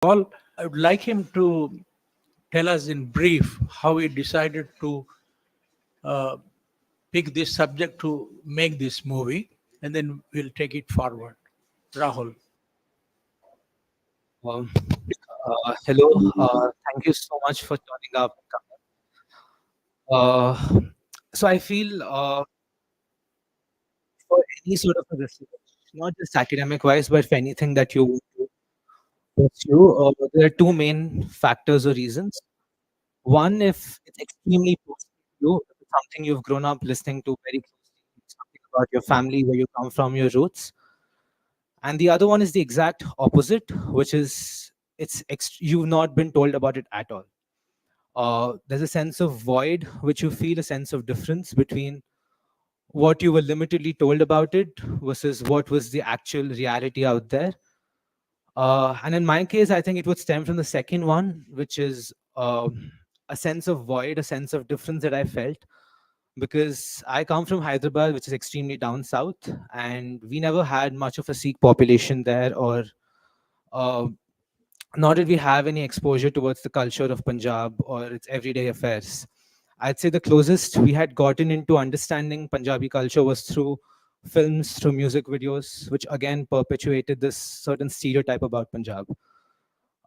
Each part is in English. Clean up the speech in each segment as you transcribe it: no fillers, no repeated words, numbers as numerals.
Paul, I would like him to tell us in brief how he decided to uh, pick this subject to make this movie, and then we'll take it forward. Rahul. Um, Hello. Thank you so much for turning up. Uh, so I feel for any sort of a research, not just academic wise, but for anything that you want to pursue, there are two main factors or reasons. One, if it's extremely personal to you, if it's something you've grown up listening to very closely, something about your family, where you come from, your roots. And the other one is the exact opposite, which is you've not been told about it at all. There's a sense of void which you feel, a sense of difference between what you were limitedly told about it versus what was the actual reality out there. And in my case, I think it would stem from the second one, which is a sense of void, a sense of difference that I felt because I come from Hyderabad, which is extremely down south, and we never had much of a Sikh population there, or uh, nor did we have any exposure towards the culture of Punjab or its everyday affairs. I'd say the closest we had gotten into understanding Punjabi culture was through films, through music videos, which again perpetuated this certain stereotype about Punjab.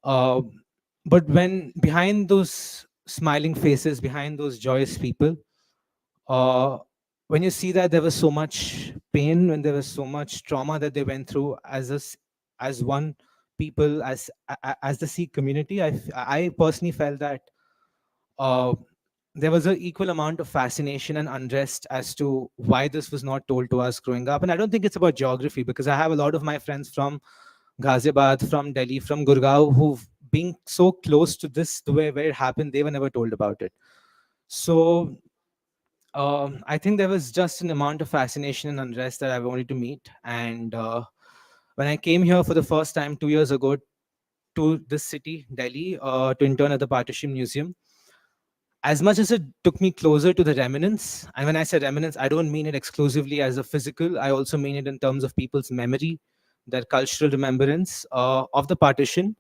Uh, but when behind those smiling faces, behind those joyous people, uh, when you see that there was so much pain, when there was so much trauma that they went through as one people, as the Sikh community, I personally felt that uh, there was an equal amount of fascination and unrest as to why this was not told to us growing up. And I don't think it's about geography because I have a lot of my friends from Ghaziabad, from Delhi, from Gurgaon, who've been so close to this, the way where it happened, they were never told about it. So I think there was just an amount of fascination and unrest that I wanted to meet. And when I came here for the first time 2 years ago to this city, Delhi, to intern at the Partition Museum, as much as it took me closer to the remnants, and when I say remnants, I don't mean it exclusively as a physical, I also mean it in terms of people's memory, their cultural remembrance of the partition.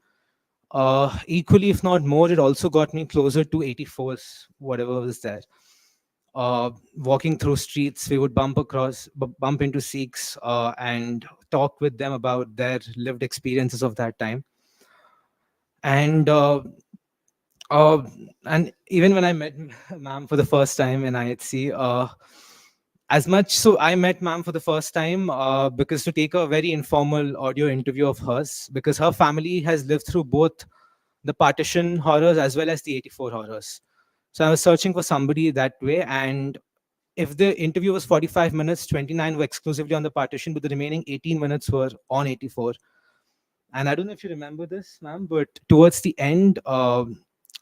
Equally, if not more, it also got me closer to 84's, whatever was there. Walking through streets, we would bump into Sikhs and talk with them about their lived experiences of that time. And uh, and even when I met ma'am for the first time in IHC, as much so I met ma'am for the first time because to take a very informal audio interview of hers, because her family has lived through both the partition horrors as well as the 84 horrors. So I was searching for somebody that way, and if the interview was 45 minutes, 29 were exclusively on the partition, but the remaining 18 minutes were on 84. And I don't know if you remember this, ma'am, but towards the end,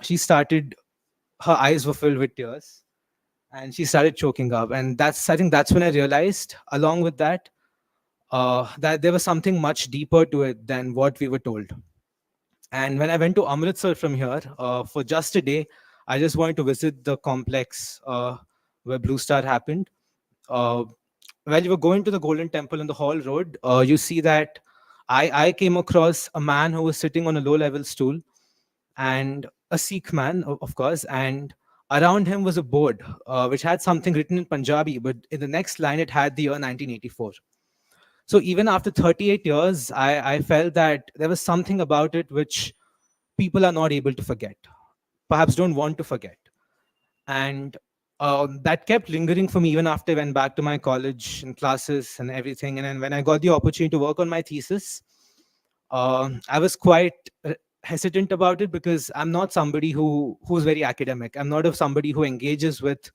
she started, her eyes were filled with tears and she started choking up. And I think that's when I realized, along with that, that there was something much deeper to it than what we were told. And when I went to Amritsar from here for just a day, I just wanted to visit the complex where Blue Star happened. Uh, while you were going to the Golden Temple in the Hall Road, you see that I came across a man who was sitting on a low level stool, and a Sikh man, of course, and around him was a board which had something written in Punjabi, but in the next line it had the year 1984. So even after 38 years, I felt that there was something about it which people are not able to forget, perhaps don't want to forget. And that kept lingering for me even after I went back to my college and classes and everything. And then when I got the opportunity to work on my thesis, I was quite hesitant about it because I'm not somebody who's very academic. I'm not of somebody who engages with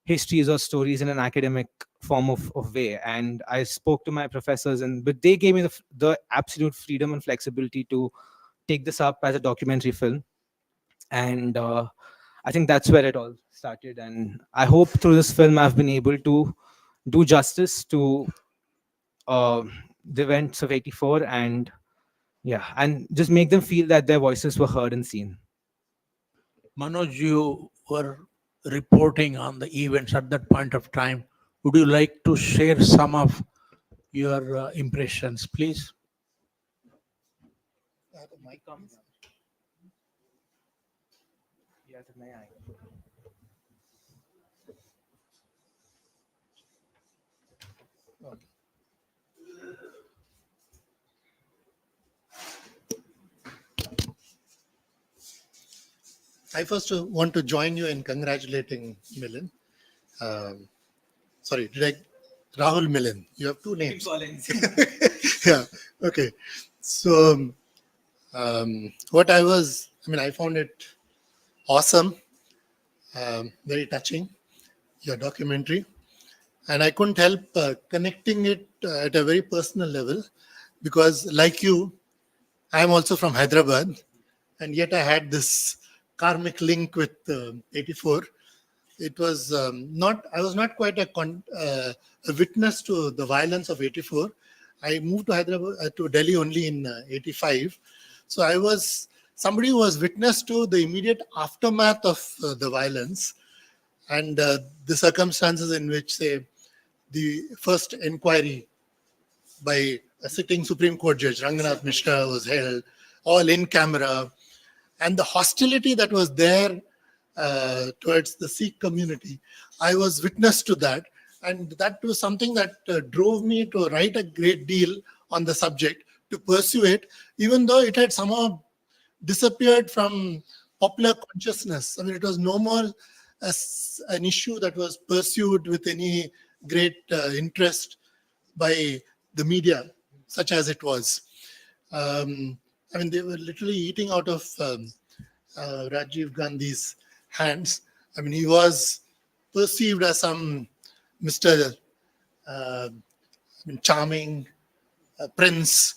histories or stories in an academic form of way. And I spoke to my professors, and but they gave me the absolute freedom and flexibility to take this up as a documentary film. And I think that's where it all started. And I hope through this film I've been able to do justice to uh, the events of 84, and yeah, and just make them feel that their voices were heard and seen. Manoj, you were reporting on the events at that point of time. Would you like to share some of your impressions, please? I first want to join you in congratulating Milind. Sorry, did I? Rahul Milind. You have two names. Yeah. Okay. So, what I found it awesome, very touching, your documentary. And I couldn't help connecting it at a very personal level because, like you, I am also from Hyderabad, and yet I had this karmic link with 84. It was not. I was not quite a witness to the violence of 84. I moved to Hyderabad to Delhi only in 85. So I was somebody who was witness to the immediate aftermath of the violence and the circumstances in which, say, the first inquiry by a sitting Supreme Court judge, Ranganath Mishra, was held, all in camera, and the hostility that was there towards the Sikh community. I was witness to that, and that was something that drove me to write a great deal on the subject, to pursue it, even though it had somehow disappeared from popular consciousness. I mean, it was no more as an issue that was pursued with any great interest by the media, such as it was. I mean, they were literally eating out of Rajiv Gandhi's hands. I mean, he was perceived as some Mr. Charming prince,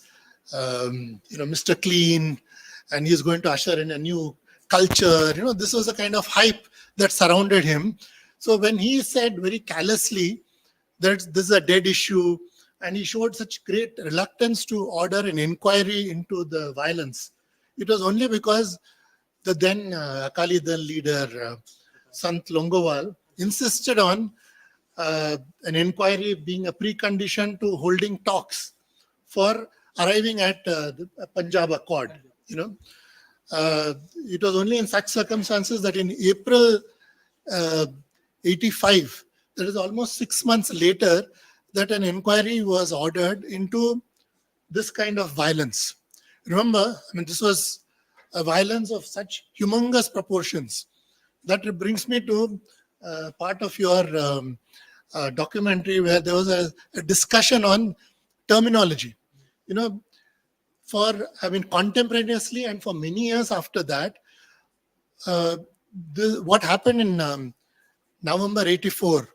Mr. Clean, and he's going to usher in a new culture. This was a kind of hype that surrounded him. So when he said very callously that this is a dead issue, and he showed such great reluctance to order an inquiry into the violence, it was only because the then Akali Dal leader, Sant Longowal, insisted on an inquiry being a precondition to holding talks for arriving at the Punjab Accord. It was only in such circumstances that in April 85, that is almost 6 months later, that an inquiry was ordered into this kind of violence. Remember, this was a violence of such humongous proportions. That brings me to part of your documentary where there was a discussion on terminology. Contemporaneously and for many years after that, what happened in November 84,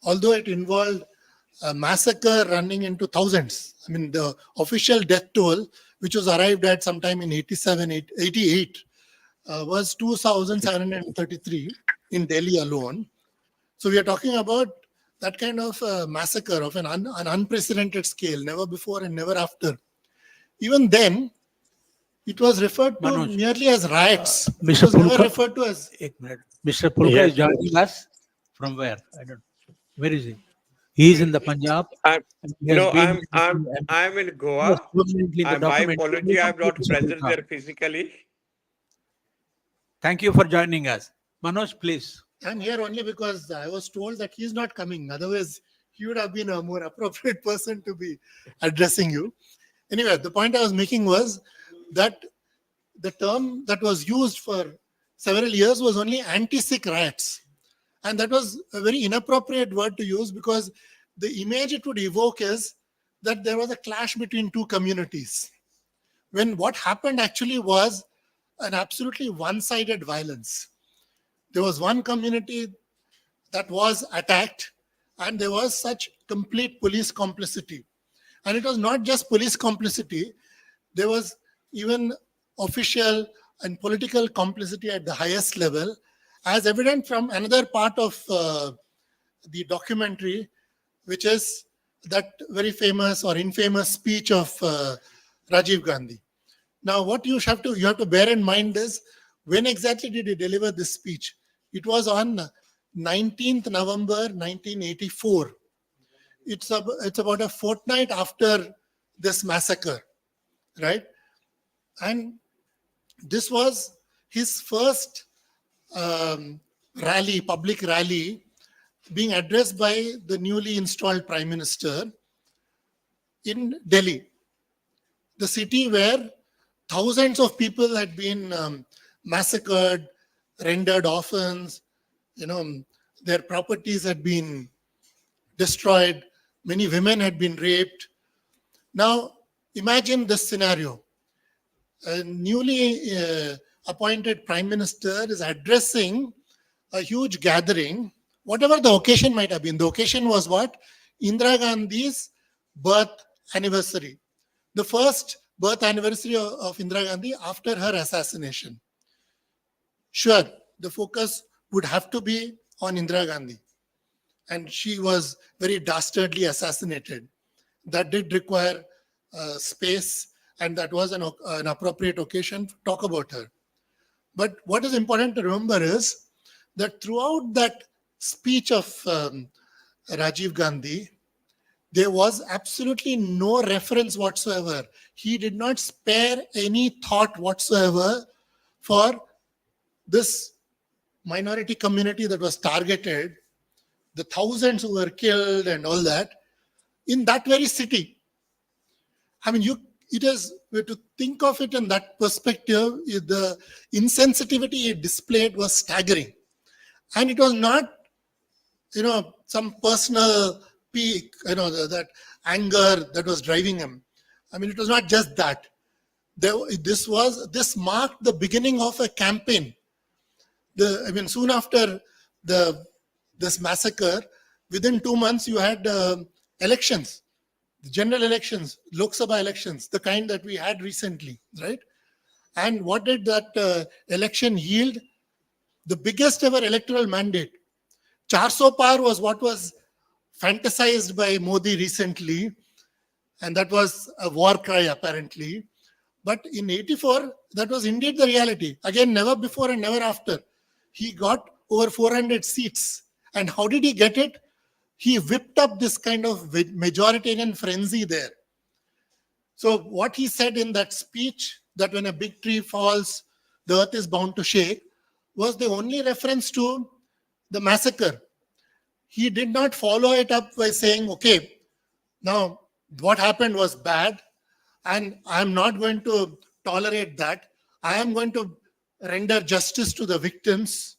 although it involved a massacre running into thousands. The official death toll, which was arrived at sometime in 88, was 2,733 in Delhi alone. So we are talking about that kind of massacre of an unprecedented scale, never before and never after. Even then, it was referred to Manoj, merely as riots. It Mr. was never Pulkar, referred to as... Mr. Pulkar Yes, is joining us from where? I don't. Where is he? He is in the Punjab. I'm And he has no, been I'm in he was Goa. prominently in the My document. apology, I'm Welcome to not Mr. present Pulkar. there physically. Thank you for joining us. Manoj, please. I'm here only because I was told that he's not coming. Otherwise, he would have been a more appropriate person to be addressing you. Anyway, the point I was making was that the term that was used for several years was only anti-Sikh riots. And that was a very inappropriate word to use because the image it would evoke is that there was a clash between two communities. When what happened actually was an absolutely one-sided violence. There was one community that was attacked, and there was such complete police complicity. And it was not just police complicity, there was even official and political complicity at the highest level, as evident from another part of the documentary, which is that very famous or infamous speech of Rajiv Gandhi. Now, what you have to bear in mind is, when exactly did he deliver this speech? It was on 19th November 1984. It's about a fortnight after this massacre, right? And this was his first rally, public rally, being addressed by the newly installed Prime Minister in Delhi, the city where thousands of people had been massacred, rendered orphans, their properties had been destroyed, many women had been raped. Now, imagine this scenario. A newly appointed prime minister is addressing a huge gathering, whatever the occasion might have been. The occasion was what? Indira Gandhi's birth anniversary. The first birth anniversary of Indira Gandhi after her assassination. Sure, the focus would have to be on Indira Gandhi. And she was very dastardly assassinated. That did require space, and that was an appropriate occasion to talk about her. But what is important to remember is that throughout that speech of Rajiv Gandhi, there was absolutely no reference whatsoever. He did not spare any thought whatsoever for this minority community that was targeted, the thousands who were killed and all that, in that very city. I mean, to think of it in that perspective, the insensitivity it displayed was staggering. And it was not, some personal peak, that anger that was driving him. I mean, it was not just that. This marked the beginning of a campaign. Soon after this massacre, within 2 months, you had elections, general elections, Lok Sabha elections, the kind that we had recently, right? And what did that election yield? The biggest ever electoral mandate. 400 par was what was fantasized by Modi recently, and that was a war cry apparently. But in 84, that was indeed the reality. Again, never before and never after. He got over 400 seats. And how did he get it? He whipped up this kind of majoritarian frenzy there. So what he said in that speech, that when a big tree falls, the earth is bound to shake, was the only reference to the massacre. He did not follow it up by saying, okay, now what happened was bad, and I'm not going to tolerate that. I am going to render justice to the victims,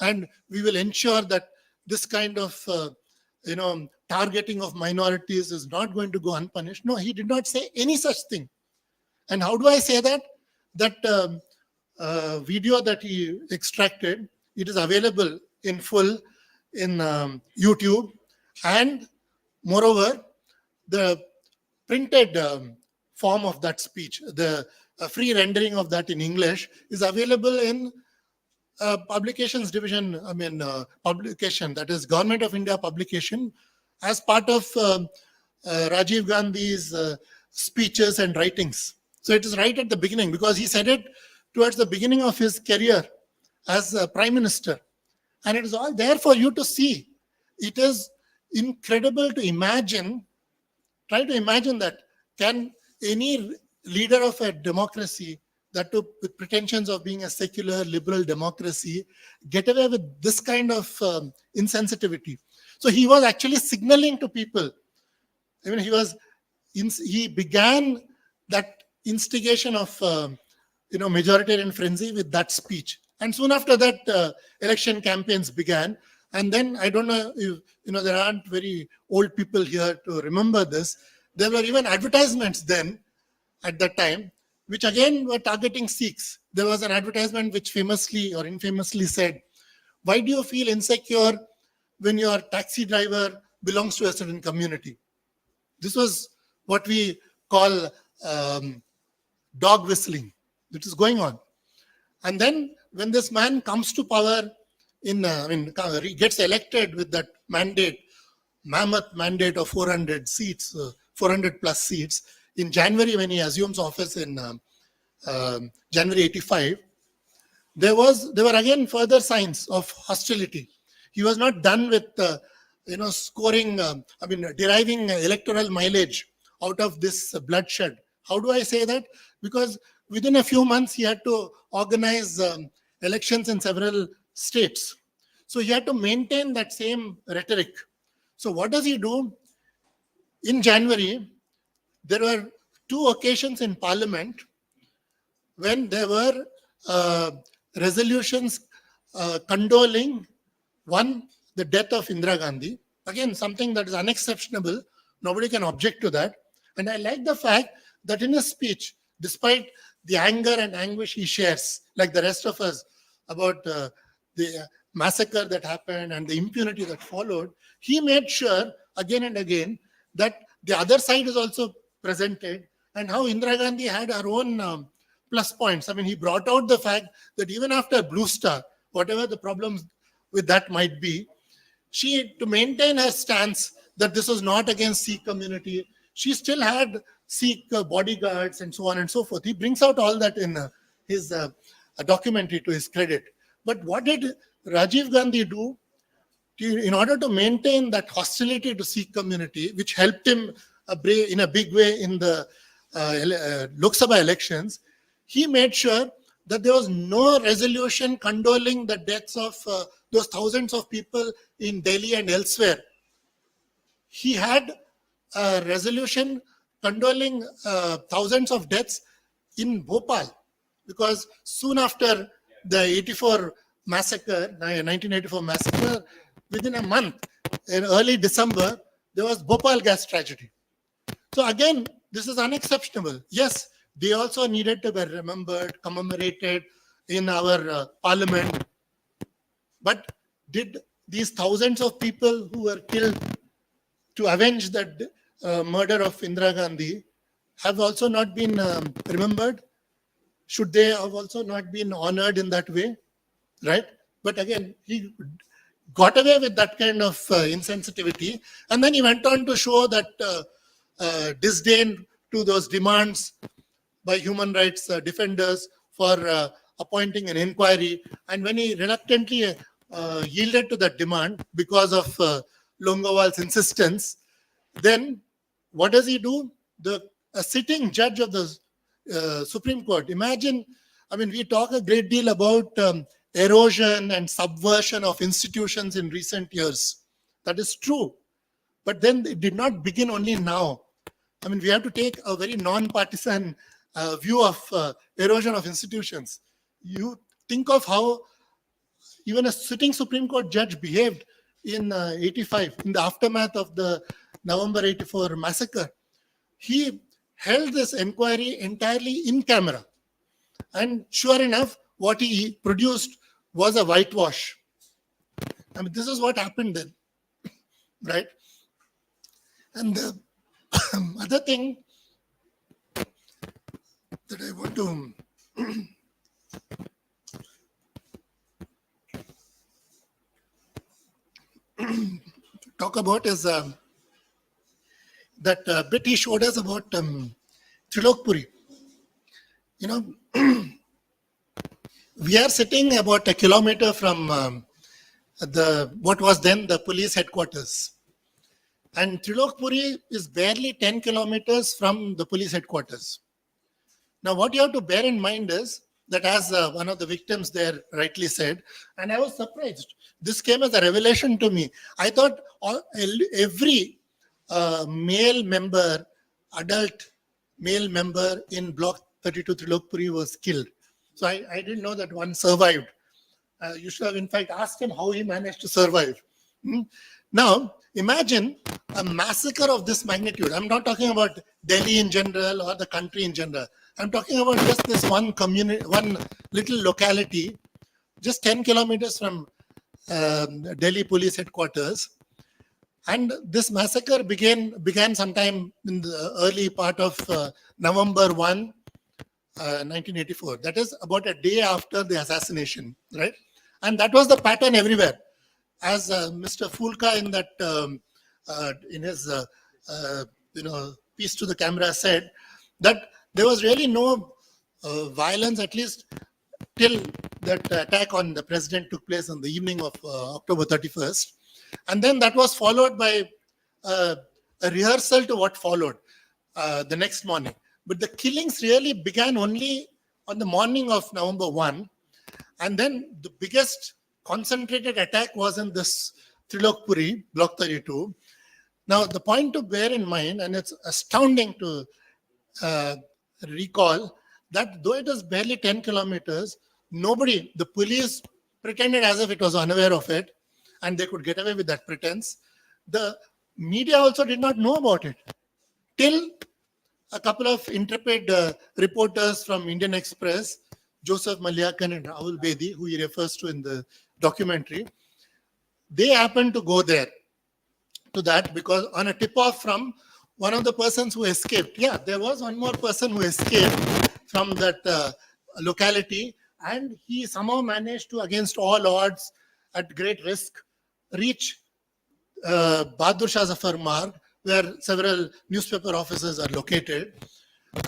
and we will ensure that this kind of targeting of minorities is not going to go unpunished. No, he did not say any such thing. And how do I say that? That video that he extracted, it is available in full in YouTube. And moreover, the printed form of that speech, the free rendering of that in English is available in publications division, publication, that is Government of India publication, as part of Rajiv Gandhi's speeches and writings. So it is right at the beginning, because he said it towards the beginning of his career as a prime minister. And it is all there for you to see. It is incredible to imagine. Try to imagine that. Can any leader of a democracy, that too with pretensions of being a secular liberal democracy, get away with this kind of insensitivity? So he was actually signaling to people. I mean, he began that instigation of majoritarian frenzy with that speech. And soon after that, election campaigns began. And then, I don't know if there aren't very old people here to remember this. There were even advertisements then, at that time, which again were targeting Sikhs. There was an advertisement which famously or infamously said, "Why do you feel insecure when your taxi driver belongs to a certain community?" This was what we call dog whistling, which is going on. And then when this man comes to power, he gets elected with that mandate, mammoth mandate of 400 seats, 400 plus seats. In January, when he assumes office in January 85, there were again further signs of hostility. He was not done with deriving electoral mileage out of this bloodshed. How do I say that? Because within a few months he had to organize elections in several states. So he had to maintain that same rhetoric. So what does he do? In January, there were two occasions in Parliament when there were resolutions condoling, one, the death of Indira Gandhi. Again, something that is unexceptionable. Nobody can object to that. And I like the fact that in his speech, despite the anger and anguish he shares, like the rest of us, about the massacre that happened and the impunity that followed, he made sure again and again that the other side is also presented, and how Indira Gandhi had her own plus points. I mean, he brought out the fact that even after Blue Star, whatever the problems with that might be, she, to maintain her stance that this was not against Sikh community, she still had Sikh bodyguards and so on and so forth. He brings out all that in his documentary to his credit. But what did Rajiv Gandhi do in order to maintain that hostility to Sikh community, which helped him in a big way in the Lok Sabha elections? He made sure that there was no resolution condoling the deaths of those thousands of people in Delhi and elsewhere. He had a resolution condoling thousands of deaths in Bhopal, because soon after the 84 massacre, 1984 massacre, within a month, in early December, there was Bhopal gas tragedy. So again, this is unexceptional. Yes, they also needed to be remembered, commemorated in our parliament. But did these thousands of people who were killed to avenge that murder of Indira Gandhi have also not been remembered? Should they have also not been honored in that way? Right? But again, he got away with that kind of insensitivity. And then he went on to show that disdain to those demands by human rights defenders for appointing an inquiry. And when he reluctantly yielded to that demand because of Longowal's insistence, then what does he do? A sitting judge of the Supreme Court. Imagine, I mean, we talk a great deal about erosion and subversion of institutions in recent years. That is true. But then it did not begin only now. I mean, we have to take a very non-partisan view of erosion of institutions. You think of how even a sitting Supreme Court judge behaved in 85, in the aftermath of the November 84 massacre. He held this inquiry entirely in camera. And sure enough, what he produced was a whitewash. I mean, this is what happened then, right? And the other thing that I want to talk about is that bit he showed us about Trilokpuri. You know, we are sitting about a kilometer from what was then the police headquarters. And Trilokpuri is barely 10 kilometers from the police headquarters. Now, what you have to bear in mind is that, as one of the victims there rightly said, and I was surprised, this came as a revelation to me. I thought every male member, adult male member in Block 32 Trilokpuri was killed. So I didn't know that one survived. You should have, in fact, asked him how he managed to survive. Now, imagine a massacre of this magnitude. I'm not talking about Delhi in general or the country in general. I'm talking about just this one community, one little locality, just 10 kilometers from Delhi police headquarters. And this massacre began sometime in the early part of November 1, 1984. That is about a day after the assassination, right? And that was the pattern everywhere. As Mr. Fulka in that in his piece to the camera said, that there was really no violence, at least till that attack on the president took place on the evening of October 31st. And then that was followed by a rehearsal to what followed the next morning. But the killings really began only on the morning of November 1. And then the biggest concentrated attack was in this Trilokpuri, Block 32. Now, the point to bear in mind, and it's astounding to uh, recall, that though it was barely 10 kilometers, nobody, the police pretended as if it was unaware of it, and they could get away with that pretense. The media also did not know about it till a couple of intrepid reporters from Indian Express, Joseph Maliakan and Rahul Bedi, who he refers to in the documentary, they happened to go there to that because on a tip-off from one of the persons who escaped. Yeah, there was one more person who escaped from that locality, and he somehow managed to, against all odds, at great risk, reach Bahadur Shah Zafar Marg, where several newspaper offices are located.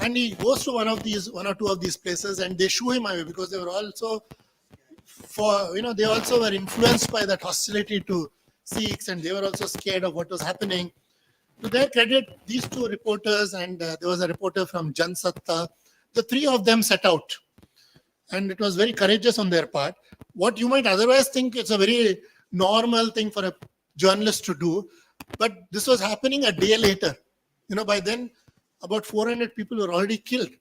And he goes to one or two of these places, and they shoo him away because they were also they also were influenced by that hostility to Sikhs, and they were also scared of what was happening. To their credit, these two reporters, and there was a reporter from Jan Satta, the three of them set out. And it was very courageous on their part. What you might otherwise think it's a very normal thing for a journalist to do, but this was happening a day later. By then, about 400 people were already killed,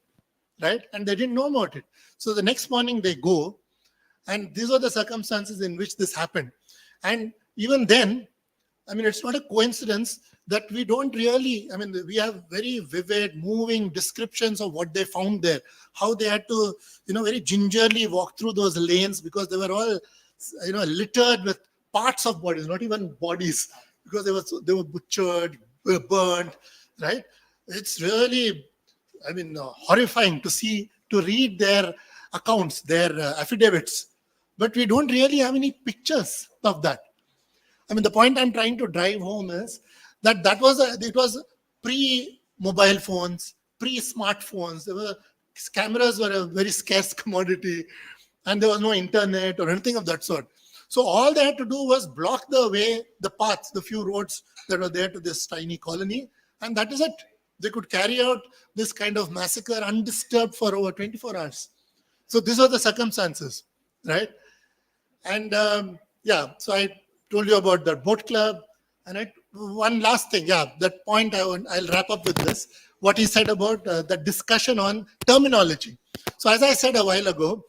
right? And they didn't know about it. So the next morning they go, and these are the circumstances in which this happened. And even then, it's not a coincidence that we don't really, we have very vivid, moving descriptions of what they found there, how they had to, very gingerly walk through those lanes because they were all, littered with parts of bodies, not even bodies, because they were butchered, burned, right? It's really, horrifying to read their accounts, their affidavits, but we don't really have any pictures of that. The point I'm trying to drive home is that it was pre-mobile phones, pre-smartphones. Cameras were a very scarce commodity, and there was no internet or anything of that sort. So all they had to do was block the paths, the few roads that were there to this tiny colony, and that is it. They could carry out this kind of massacre undisturbed for over 24 hours. So these are the circumstances, right? And so I told you about the boat club. And one last thing, that point I'll wrap up with this. What he said about the discussion on terminology. So as I said a while ago,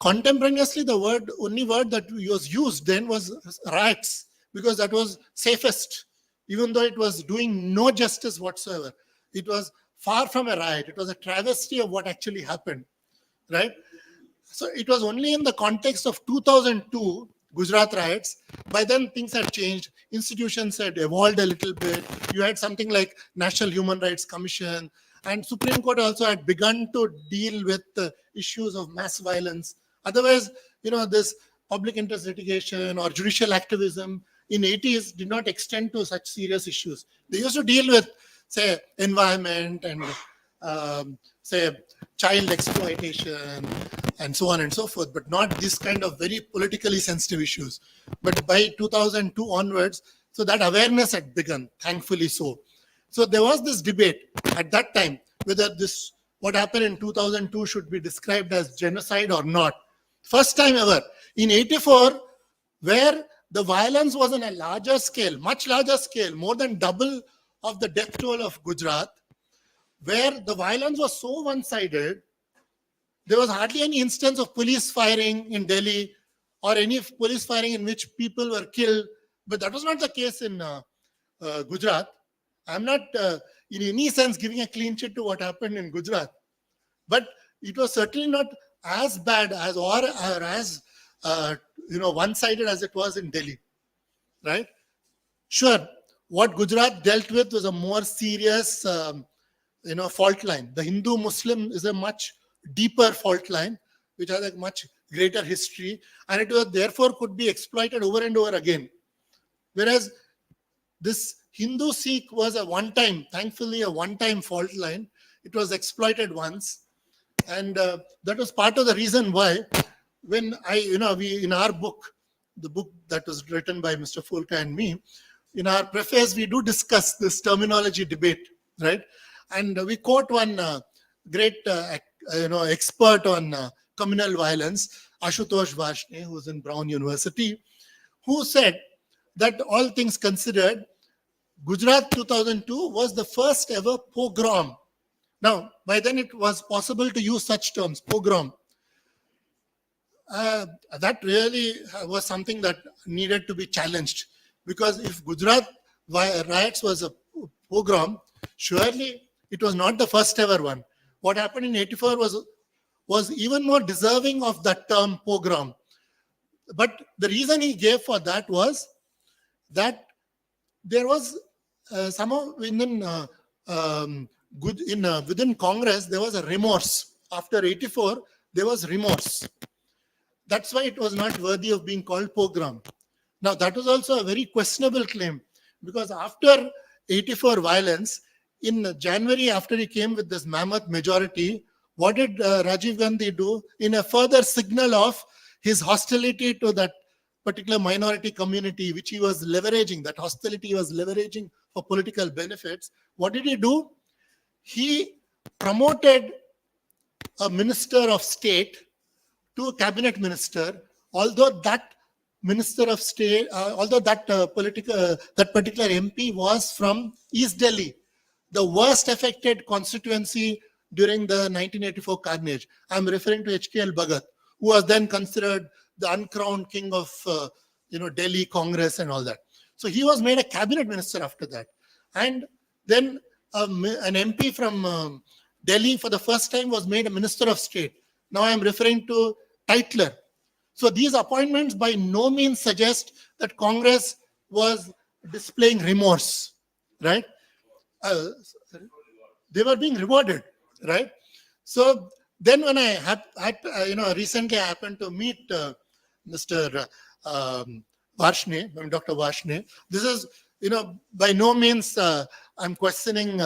contemporaneously the only word that was used then was riots, because that was safest, even though it was doing no justice whatsoever. It was far from a riot. It was a travesty of what actually happened, right? So it was only in the context of 2002 Gujarat riots. By then things had changed. Institutions had evolved a little bit. You had something like National Human Rights Commission, and Supreme Court also had begun to deal with the issues of mass violence. Otherwise, this public interest litigation or judicial activism in 80s did not extend to such serious issues. They used to deal with, say, environment and say child exploitation and so on and so forth, but not this kind of very politically sensitive issues. But by 2002 onwards, so that awareness had begun, thankfully so. So there was this debate at that time whether what happened in 2002 should be described as genocide or not. First time ever in 84, where the violence was on a larger scale, much larger scale, more than double of the death toll of Gujarat, where the violence was so one-sided, there was hardly any instance of police firing in Delhi or any police firing in which people were killed. But that was not the case in Gujarat. I'm not in any sense giving a clean sheet to what happened in Gujarat. But it was certainly not as bad as or as one-sided as it was in Delhi, right? Sure, what Gujarat dealt with was a more serious fault line. The Hindu-Muslim is a much deeper fault line, which has a much greater history, and it was therefore could be exploited over and over again. Whereas this Hindu-Sikh was thankfully a one-time fault line. It was exploited once, and that was part of the reason why when we in our book, the book that was written by Mr. Fulka and me, in our preface, we do discuss this terminology debate, right? And we quote one great expert on communal violence, Ashutosh Varshney, who's in Brown University, who said that all things considered, Gujarat 2002 was the first ever pogrom. Now, by then it was possible to use such terms, pogrom. That really was something that needed to be challenged, because if Gujarat riots was a pogrom, surely it was not the first ever one. What happened in 84 was even more deserving of that term pogrom. But the reason he gave for that was that there was somehow within Congress there was a remorse. After 84, there was remorse. That's why it was not worthy of being called pogrom. Now, that was also a very questionable claim, because after 84 violence, in January, after he came with this mammoth majority, what did Rajiv Gandhi do? In a further signal of his hostility to that particular minority community, which he was leveraging, that hostility he was leveraging for political benefits, what did he do? He promoted a minister of state to a cabinet minister, although that minister of state, that particular MP was from East Delhi, the worst affected constituency during the 1984 carnage. I'm referring to HKL Bhagat, who was then considered the uncrowned king of Delhi Congress and all that. So he was made a cabinet minister after that, and then an MP from Delhi for the first time was made a minister of state. Now I'm referring to Tytler. So these appointments by no means suggest that Congress was displaying remorse, right? They were being rewarded, right? So then when recently I happened to meet Mr. Varshney, Dr. Varshney. This is, by no means I'm questioning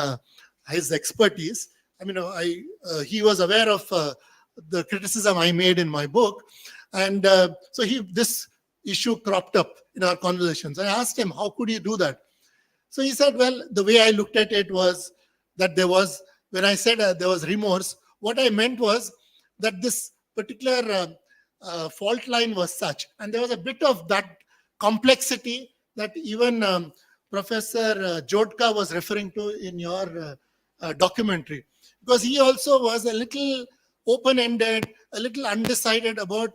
his expertise. He was aware of the criticism I made in my book. And so this issue cropped up in our conversations. I asked him, how could he do that? So he said, well, the way I looked at it was that when I said there was remorse, what I meant was that this particular fault line was such, and there was a bit of that complexity that even Professor Jodka was referring to in your documentary, because he also was a little open-ended, a little undecided about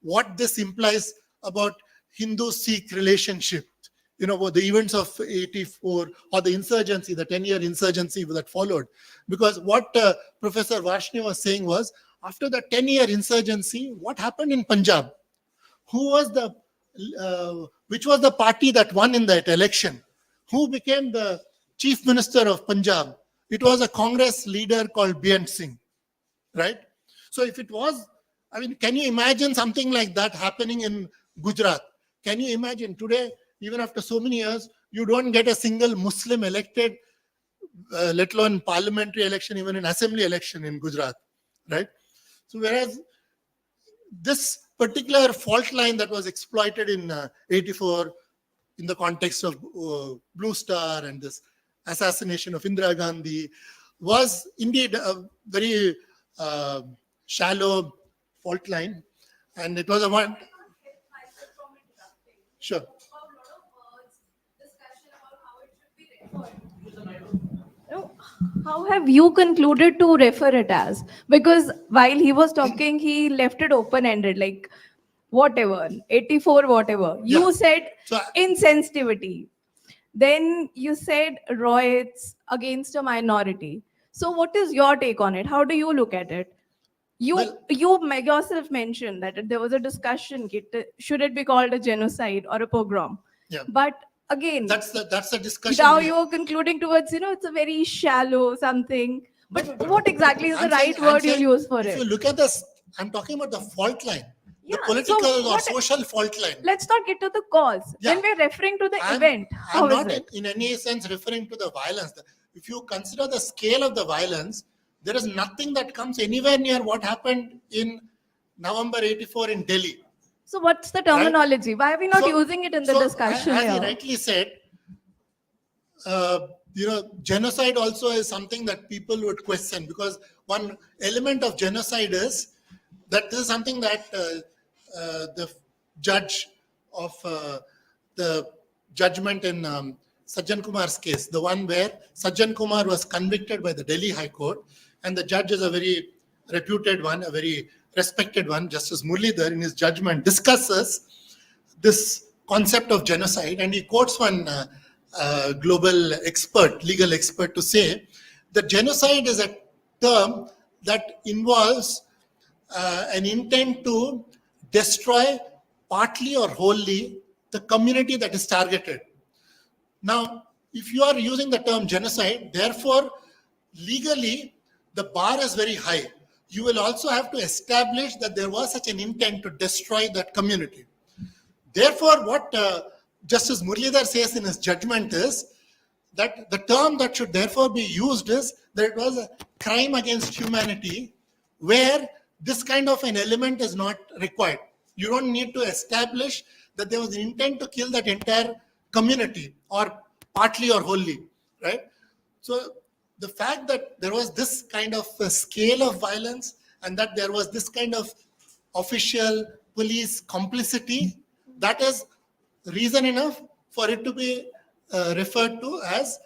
what this implies about Hindu-Sikh relationship, the events of 84 or the insurgency, the 10-year insurgency that followed. Because what Professor Varshney was saying was, after the 10-year insurgency, what happened in Punjab? Which was the party that won in that election? Who became the chief minister of Punjab? It was a Congress leader called Beyant Singh, right? So if it was, can you imagine something like that happening in Gujarat? Can you imagine today, even after so many years, you don't get a single Muslim elected, let alone parliamentary election, even an assembly election in Gujarat, right? So whereas this particular fault line that was exploited in 84 in the context of Blue Star and this assassination of Indira Gandhi was indeed a very shallow fault line, and it was a one. Sure. How have you concluded to refer it as? Because while he was talking, he left it open-ended, like whatever, 84, whatever. You Yeah. said So insensitivity. Then you said riots against a minority. So what is your take on it? How do you look at it? You yourself mentioned that there was a discussion, should it be called a genocide or a pogrom? yeah, But again, that's the discussion. now you're concluding towards, it's a very shallow something. But what exactly is the right word you'll use for If you it? look at this, I'm talking about the fault line, Yeah, the political so or social fault line. Let's not get to the cause. Yeah. When we're referring to the I'm event, how not is it? in any sense referring to the violence. If you consider the scale of the violence, there is nothing that comes anywhere near what happened in November 84 in Delhi. So what's the terminology? Why are we not So- using it in the so, discussion as he here? rightly said, genocide also is something that people would question, because one element of genocide is that this is something that the judge of the judgment in Sajjan Kumar's case, the one where Sajjan Kumar was convicted by the Delhi High Court, and the judge is a very reputed one, a very respected one, Justice Muralidhar, in his judgment discusses this concept of genocide, and he quotes one global expert, legal expert, to say that genocide is a term that involves an intent to destroy partly or wholly the community that is targeted. Now, if you are using the term genocide, therefore, legally, the bar is very high. You will also have to establish that there was such an intent to destroy that community. Therefore, what Justice Muralidhar says in his judgment is that the term that should therefore be used is that it was a crime against humanity where this kind of an element is not required. You don't need to establish that there was an intent to kill that entire community or partly or wholly, right? So the fact that there was this kind of a scale of violence and that there was this kind of official police complicity, that is reason enough for it to be referred to as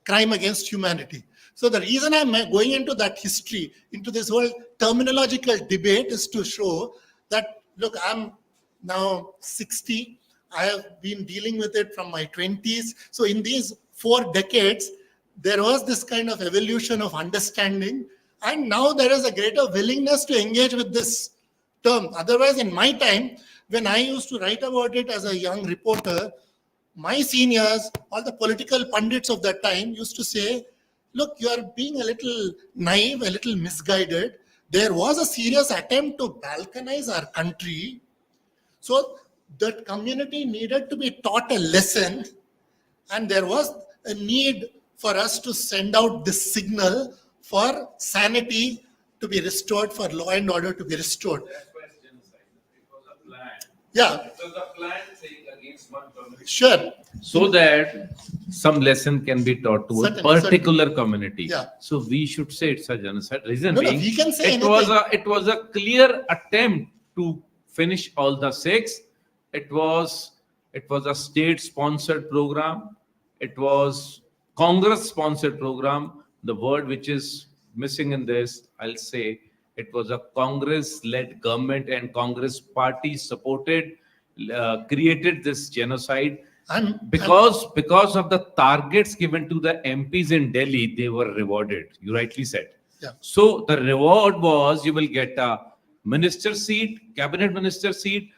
crime against humanity. So the reason I'm going into that history, into this whole terminological debate, is to show that, look, I'm now 60. I have been dealing with it from my 20s. So in these 4 decades, there was this kind of evolution of understanding. And now there is a greater willingness to engage with this term. Otherwise, in my time, when I used to write about it as a young reporter, my seniors, all the political pundits of that time used to say, look, you are being a little naive, a little misguided. There was a serious attempt to balkanize our country. So that community needed to be taught a lesson, and there was a need for us to send out this signal for sanity to be restored, for law and order to be restored. That's why it's genocide. It was a plan. Yeah, It was a plan saying against one community. sure. So that some lesson can be taught to Certainly, a particular community. Yeah. So we should say it's a genocide. Reason No, no, being, we can say it was anything. it was a clear attempt to finish all the 6. It was a state-sponsored program. It was Congress-sponsored program. The word which is missing in this, I'll say, it was a Congress-led government and Congress party supported, created this genocide. Because of the targets given to the MPs in Delhi, they were rewarded. You rightly said. Yeah. So the reward was you will get a minister seat, cabinet minister seat,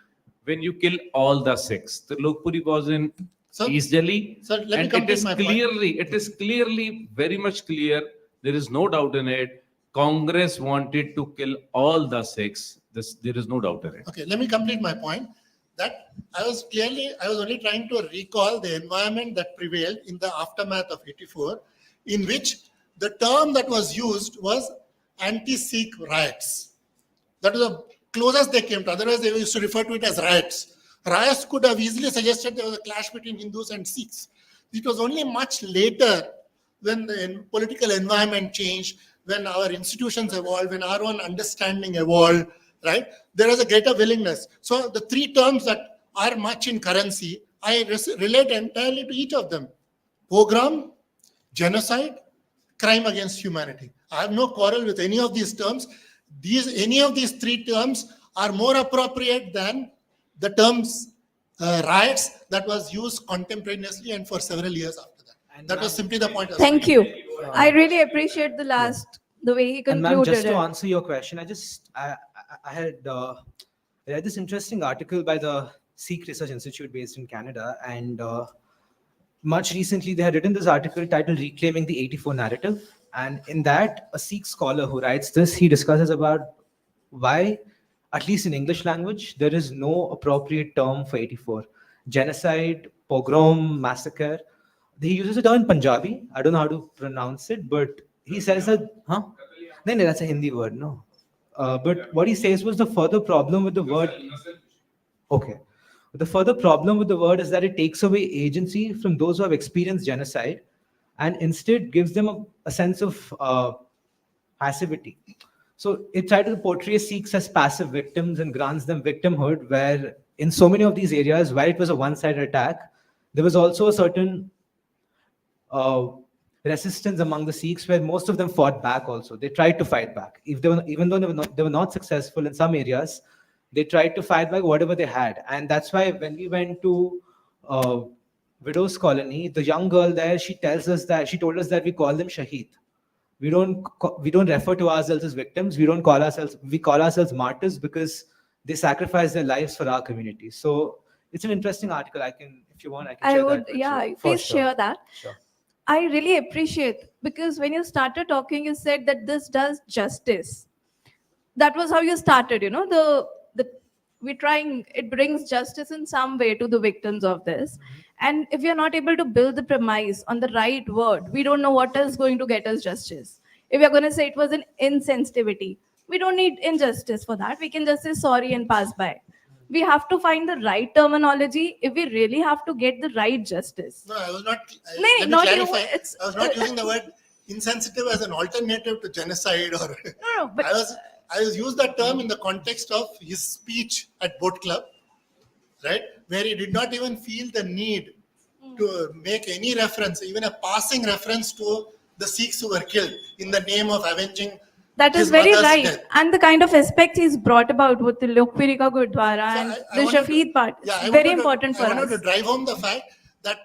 when you kill all the 6. The Lokpuri was in So- East Delhi, So let me and complete my point. it is clearly very much clear. There is no doubt in it. Congress wanted to kill all the 6. There is no doubt in it. Okay, let me complete my point. That I was only trying to recall the environment that prevailed in the aftermath of 84, in which the term that was used was anti-Sikh riots. That was the closest they came to. Otherwise, they used to refer to it as riots. Riots could have easily suggested there was a clash between Hindus and Sikhs. It was only much later, when the political environment changed, when our institutions evolved, when our own understanding evolved, right? There is a greater willingness. So the 3 terms that are much in currency, I relate entirely to each of them. Pogrom, genocide, crime against humanity. I have no quarrel with any of these terms. Any of these 3 terms are more appropriate than the terms riots that was used contemporaneously and for several years after that. And That was ma'am- simply the point. I was Thank making. you. I really appreciate the way he And ma'am, concluded just to it. answer your question, I had read this interesting article by the Sikh Research Institute based in Canada, and much recently they had written this article titled "Reclaiming the '84 Narrative," and in that, a Sikh scholar who writes this, he discusses about why, at least in English language, there is no appropriate term for '84. Genocide, pogrom, massacre. He uses a term in Punjabi. I don't know how to pronounce it, but he says that, huh? No, that's a Hindi word, no. But what he says was the further problem with the word. Okay. The further problem with the word is that it takes away agency from those who have experienced genocide and instead gives them a sense of passivity. So it tried to portray Sikhs as passive victims and grants them victimhood, where in so many of these areas, where it was a one-sided attack, there was also a certain uh, resistance among the Sikhs, where most of them fought back. Also, they tried to fight back. If they were, even though they were not successful in some areas, they tried to fight back whatever they had, and that's why when we went to uh, widows colony, the young girl there, she told us that we call them Shaheed. We don't refer to ourselves as victims. We call ourselves martyrs because they sacrifice their lives for our community. So it's an interesting article. If you want, I can I share would, that with yeah, you. For please sure. share that. Sure. I really appreciate, because when you started talking, you said that this does justice. That was how you started, the we're trying, it brings justice in some way to the victims of this. And if you're not able to build the premise on the right word, we don't know what is going to get us justice. If you're going to say it was an insensitivity, we don't need injustice for that. We can just say sorry and pass by. We have to find the right terminology if we really have to get the right justice. No, I was not. No, Let me not you, clarify. it's- I was not using the word insensitive as an alternative to genocide, or No, but I was used that term in the context of his speech at Boat Club, right, where he did not even feel the need to make any reference, even a passing reference to the Sikhs who were killed in the name of avenging that is his very mother's right. death. And the kind of aspect he's brought about with the Lokvirika Gurdwara So and I the wanted Shaheed part, yeah, it's I very wanted important to, for I wanted us. to drive home the fact that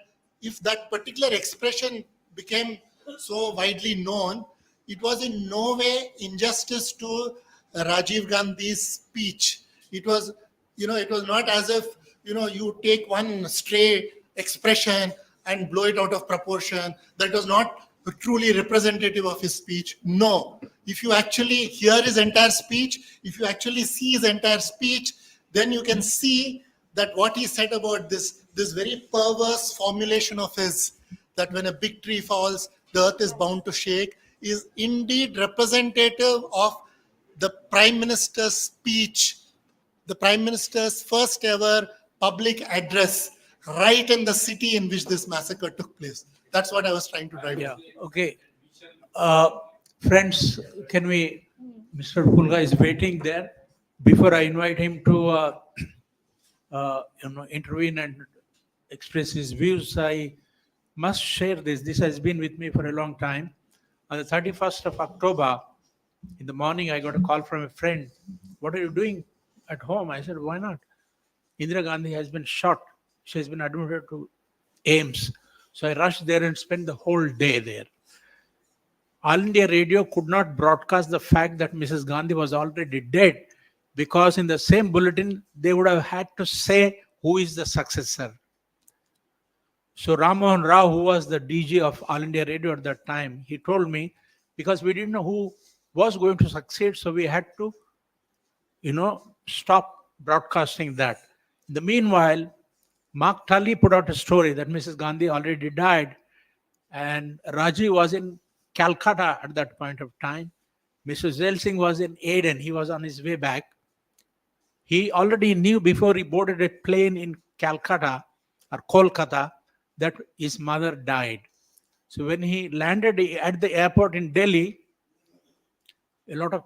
if that particular expression became so widely known, it was in no way injustice to Rajiv Gandhi's speech. It was, it was not as if, you take one stray expression and blow it out of proportion. That was not truly representative of his speech. No. If you actually hear his entire speech, if you actually see his entire speech, then you can see that what he said about this very perverse formulation of his, that when a big tree falls, the earth is bound to shake, is indeed representative of the Prime Minister's speech, the Prime Minister's first ever public address, right in the city in which this massacre took place. That's what I was trying to drive. Yeah. Okay. Friends, can we? Mr. Pulga is waiting there. Before I invite him to, intervene and express his views, I must share this. This has been with me for a long time. On the 31st of October, in the morning, I got a call from a friend. What are you doing at home? I said, why not? Indira Gandhi has been shot. She has been admitted to AIMS. So I rushed there and spent the whole day there. All India Radio could not broadcast the fact that Mrs. Gandhi was already dead, because in the same bulletin, they would have had to say who is the successor. So Ram Mohan Rao, who was the DG of All India Radio at that time, he told me, because we didn't know who was going to succeed, so we had to, stop broadcasting that. In the meanwhile, Mark Tully put out a story that Mrs. Gandhi already died, and Rajiv was in Calcutta at that point of time. Mr. Zail Singh was in Aden. He was on his way back. He already knew before he boarded a plane in Calcutta or Kolkata that his mother died. So when he landed at the airport in Delhi, a lot of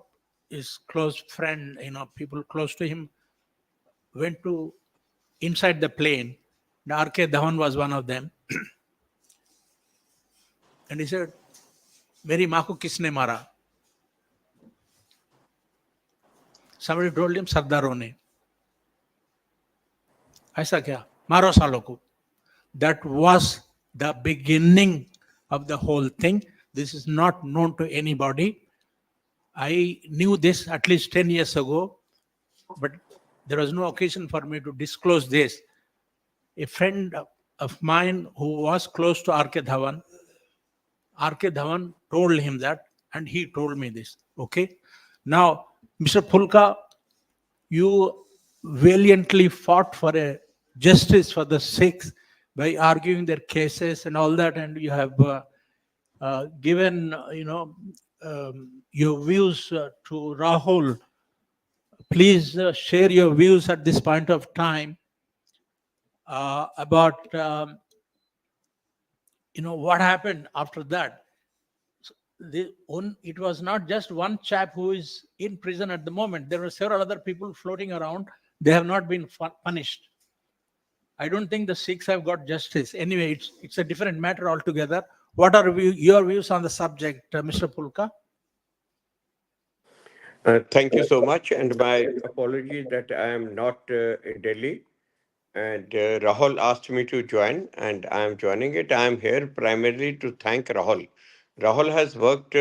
his close friend, people close to him, went to inside the plane. R.K. Dhawan was one of them. And he said, Meri maa ko kisne mara? Somebody told him, Sardaron ne. Aisa kya? Maro salo ko. That was the beginning of the whole thing. This is not known to anybody. I knew this at least 10 years ago, but there was no occasion for me to disclose this. A friend of mine who was close to R.K. Dhawan told him that, and he told me this. Okay. Now, Mr. Pulka, you valiantly fought for a justice for the Sikhs by arguing their cases and all that, and you have given, your views to Rahul. Please share your views at this point of time about what happened after that. it was not just one chap who is in prison at the moment. There were several other people floating around. They have not been punished. I don't think the Sikhs have got justice. Anyway, it's a different matter altogether. What are your views on the subject, Mr. Pulka? Thank you so much. And my apologies that I am not in Delhi. And Rahul asked me to join, and I am joining it. I am here primarily to thank Rahul. Rahul has worked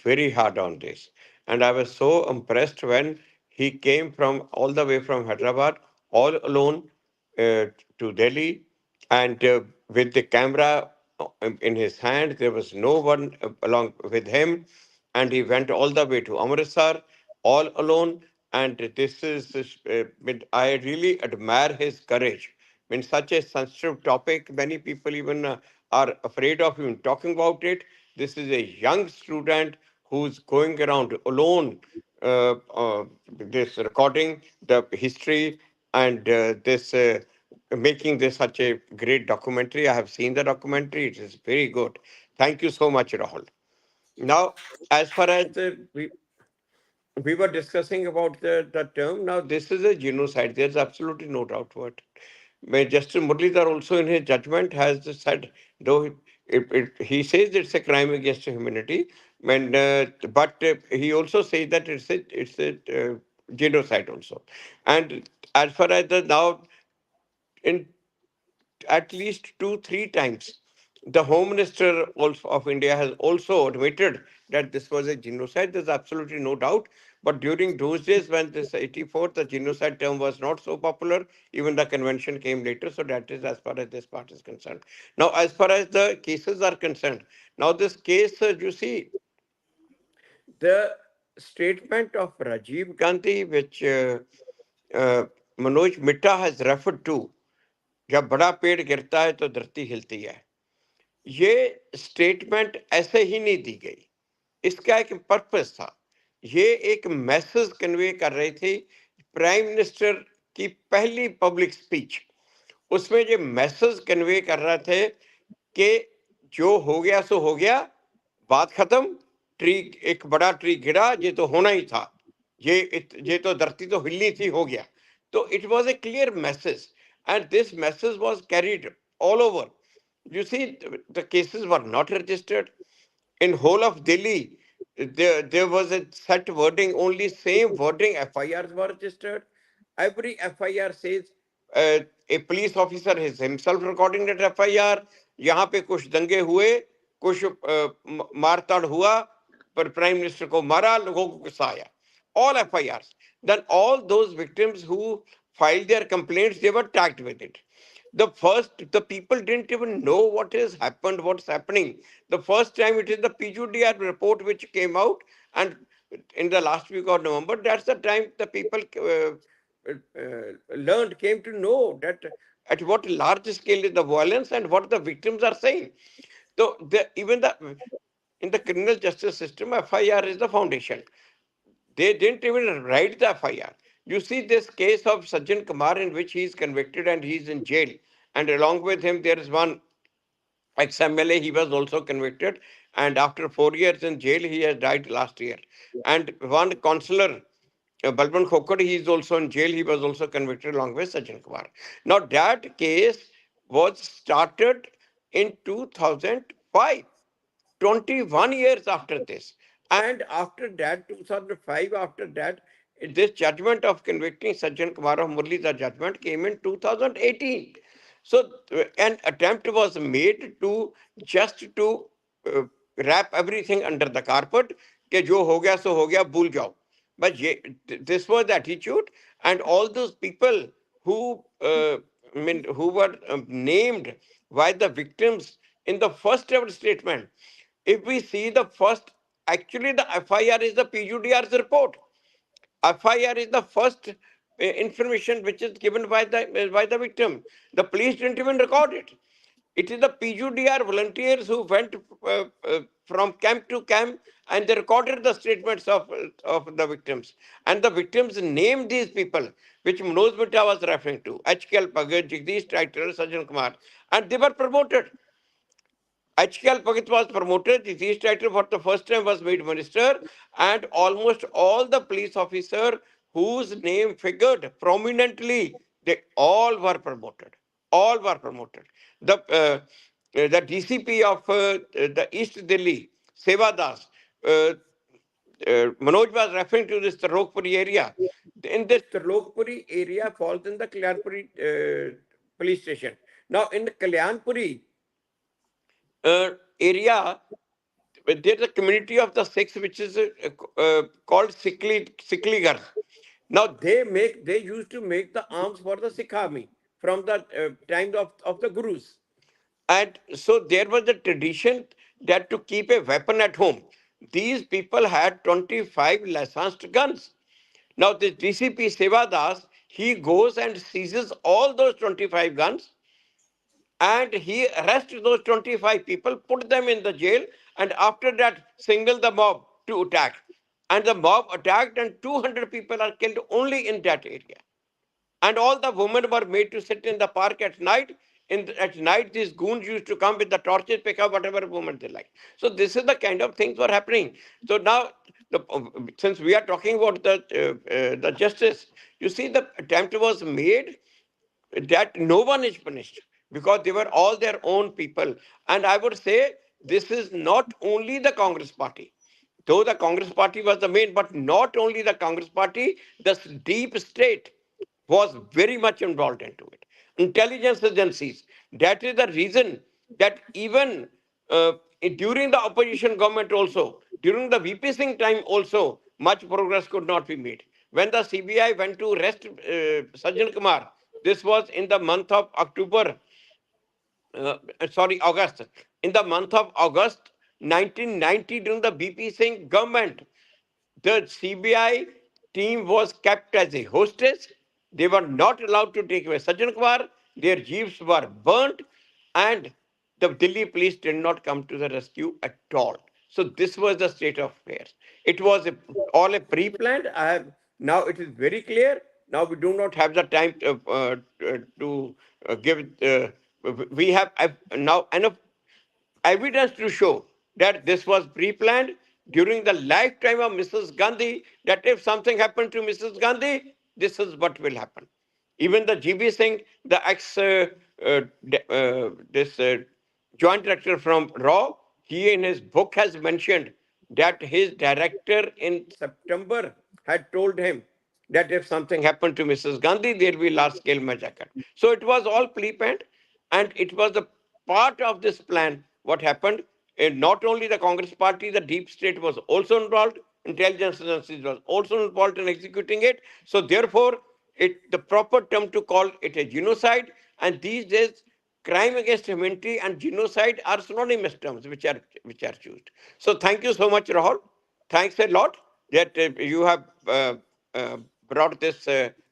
very hard on this. And I was so impressed when he came from all the way from Hyderabad, all alone to Delhi, and with the camera in his hand. There was no one along with him, and he went all the way to Amritsar all alone. And this is, I really admire his courage. In such a sensitive topic, many people even are afraid of even talking about it. This is a young student who's going around alone, this recording the history and this making this such a great documentary. I have seen the documentary. It is very good. Thank you so much, Rahul. Now, as far as we were discussing about the term. Now, this is a genocide. There's absolutely no doubt about it. Justice Muralidhar also in his judgment has said, though he says it's a crime against humanity, but he also says that it's a genocide also. And as far as the now in at least two, three times. The Home Minister of India has also admitted that this was a genocide. There's absolutely no doubt. But during those days, when this 84, the genocide term was not so popular, even the convention came later. So that is as far as this part is concerned. Now, as far as the cases are concerned, now this case, you see, the statement of Rajiv Gandhi, which Manoj Mitta has referred to, जब बड़ा पेड़ गिरता है तो धरती हिलती है, ये स्टेटमेंट ऐसे ही नहीं दी गई. इसका एक पर्पस था. ये एक मैसेज कन्वे कर रही थी. प्राइम मिनिस्टर की पहली पब्लिक स्पीच, उसमें ये मैसेज कन्वे कर रहे थे कि जो हो गया सो हो गया, बात खत्म. ट्री, एक बड़ा ट्री गिरा, ये तो होना ही था, ये तो धरती तो हिलनी थी, हो गया. तो it was a clear message, and this message was carried all over. You see, the cases were not registered. In whole of Delhi, there was a set wording, only same wording FIRs were registered. Every FIR says a police officer is himself recording that FIR. यहाँ पे कुछ दंगे हुए, कुछ मारताड़ हुआ, पर prime minister को मारा, लोगों को गुस्सा आया. All FIRs. Then all those victims who filed their complaints, they were tagged with it. The people didn't even know what has happened, what's happening. The first time it is the PUDR report which came out, and in the last week of November, that's the time the people came to know that at what large scale is the violence and what the victims are saying. So in the criminal justice system, FIR is the foundation. They didn't even write the FIR. You see this case of Sajjan Kumar in which he is convicted and he is in jail. And along with him, there is one ex-MLA, he was also convicted. And after 4 years in jail, he has died last year. And one councillor, Balban Khokar, he is also in jail. He was also convicted along with Sajjan Kumar. Now, that case was started in 2005. 21 years after this. And after that, 2005, after that, this judgment of convicting Sajjan Kumar of Muralidhar judgment came in 2018. So an attempt was made to just to wrap everything under the carpet, कि जो हो गया सो हो गया, भूल जाओ. But this was the attitude, and all those people who who were named by the victims in the first ever statement. If we see the first, actually the FIR is the PUDR's report. FIR is the first information which is given by the victim. The police didn't even record it. It is the PUDR volunteers who went from camp to camp and they recorded the statements of the victims. And the victims named these people, which Manoj Mitta was referring to, HKL Bhagat, Jagdish Title, Sajjan Kumar, and they were promoted. HKL Bhagat was promoted. The chief director for the first time was made minister, and almost all the police officers whose name figured prominently, they all were promoted. All were promoted. The DCP of the East Delhi, Seva Das, Manoj was referring to this Tarlokpuri area. In this Tarlokpuri area falls in the Kalyanpuri police station. Now, in the Kalyanpuri area, there's a community of the Sikhs which is called Sikligar. Now, they used to make the arms for the Sikh army from the time of the Gurus. And so there was a tradition that to keep a weapon at home. These people had 25 licensed guns. Now, this DCP Seva Das, he goes and seizes all those 25 guns, and he arrests those 25 people, put them in the jail, and after that, single the mob to attack. And the mob attacked, and 200 people are killed only in that area. And all the women were made to sit in the park at night. At night, these goons used to come with the torches, pick up whatever woman they like. So this is the kind of things were happening. So now, since we are talking about the justice, you see, the attempt was made that no one is punished because they were all their own people. And I would say this is not only the Congress party, though the Congress party was the main, but not only the Congress party, the deep state was very much involved into it. Intelligence agencies. That is the reason that even during the opposition government also, during the VP Singh time also, much progress could not be made. When the CBI went to arrest Sajjan Kumar, this was in the month of August. In the month of August 1990, during the BP Singh government, the CBI team was kept as a hostage. They were not allowed to take away Sajjan Kumar. Their jeeps were burnt, and the Delhi police did not come to the rescue at all. So this was the state of affairs. It was all a pre-planned. Now it is very clear. Now we do not have the time to give. We have now enough evidence to show that this was pre-planned during the lifetime of Mrs. Gandhi, that if something happened to Mrs. Gandhi, this is what will happen. Even the GB Singh, the joint director from RAW, he in his book has mentioned that his director in September had told him that if something happened to Mrs. Gandhi, there will be large-scale massacre. So it was all pre-planned, and it was a part of this plan. What happened? Not only the Congress party, the deep state was also involved. Intelligence agencies was also involved in executing it. So therefore, the proper term to call it a genocide. And these days, crime against humanity and genocide are synonymous terms which are used. So thank you so much, Rahul. Thanks a lot that you have brought this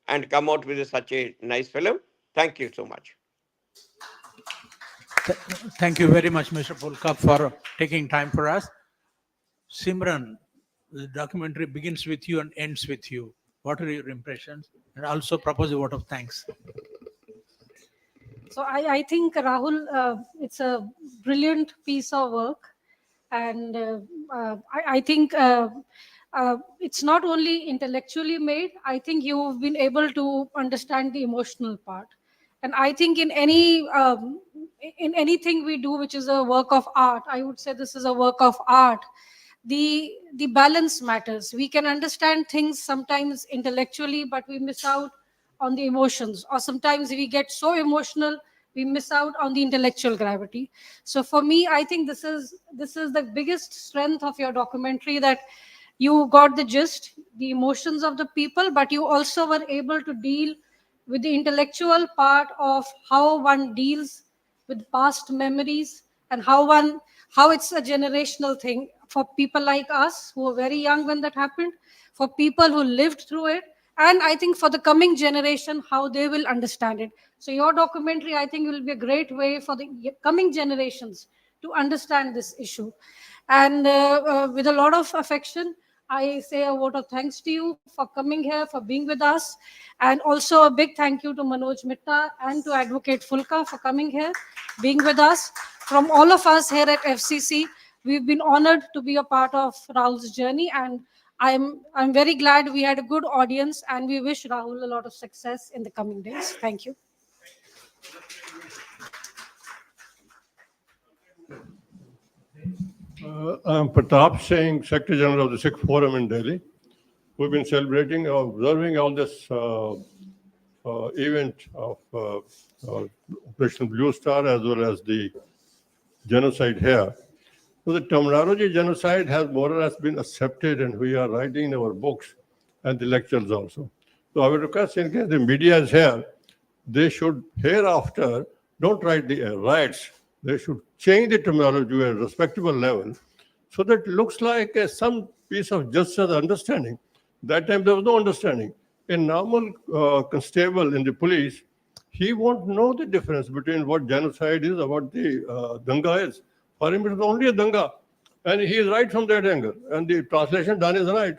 and come out with such a nice film. Thank you so much. Thank you very much, Mr. Pulka, for taking time for us. Simran, the documentary begins with you and ends with you. What are your impressions? And also propose a vote of thanks. So I think, Rahul, it's a brilliant piece of work. And I think it's not only intellectually made, I think you've been able to understand the emotional part. And I think in anything we do, which is a work of art, I would say this is a work of art. The balance matters. We can understand things sometimes intellectually, but we miss out on the emotions, or sometimes we get so emotional we miss out on the intellectual gravity. So for me, I think this is the biggest strength of your documentary, that you got the gist, the emotions of the people, but you also were able to deal with the intellectual part of how one deals with past memories, and how it's a generational thing for people like us who were very young when that happened, for people who lived through it, and I think for the coming generation, how they will understand it. So your documentary, I think, will be a great way for the coming generations to understand this issue. And with a lot of affection, I say a vote of thanks to you for coming here, for being with us. And also a big thank you to Manoj Mitta and to Advocate Fulka for coming here, being with us. from all of us here at FCC, we've been honored to be a part of Rahul's journey, and I'm very glad we had a good audience, and we wish Rahul a lot of success in the coming days. Thank you. I'm Pratap Singh, Secretary General of the Sikh Forum in Delhi. We've been celebrating, observing all this event of Operation Blue Star as well as the genocide here. So the terminology genocide has more or less been accepted, and we are writing in our books and the lectures also. So I would request, in case the media is here, they should hereafter don't write the riots. They should change the terminology to a respectable level so that it looks like some piece of justice understanding. That time there was no understanding. A normal constable in the police, he won't know the difference between what genocide is or what the danga is. For him, it is only a danga. And he is right from that angle. And the translation done is right.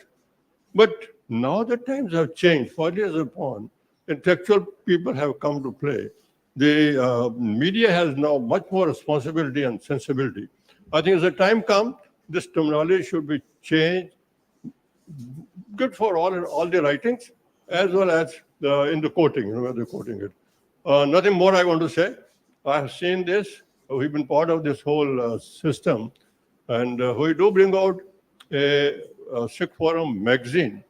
But now the times have changed. 40 years upon, intellectual people have come to play. The media has now much more responsibility and sensibility. I think as the time comes, this terminology should be changed. Good for all the writings, as well as in the quoting, where they're quoting it. Nothing more I want to say. I have seen this. We've been part of this whole system. And we do bring out a Sikh Forum magazine,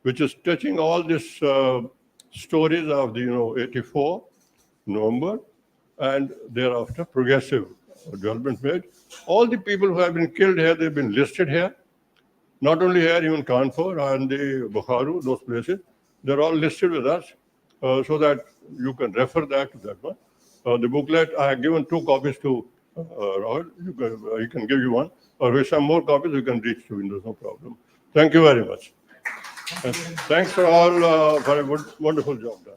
which is touching all these stories of the 84 November and thereafter progressive development made. All the people who have been killed here, they've been listed here. Not only here, even Kanpur and the Bokharu, those places, they're all listed with us so that you can refer that to that one. The booklet, I have given 2 copies to Rahul. He can give you one. Or with some more copies, you can reach to him. There's no problem. Thank you very much. And thanks for all for a wonderful job done.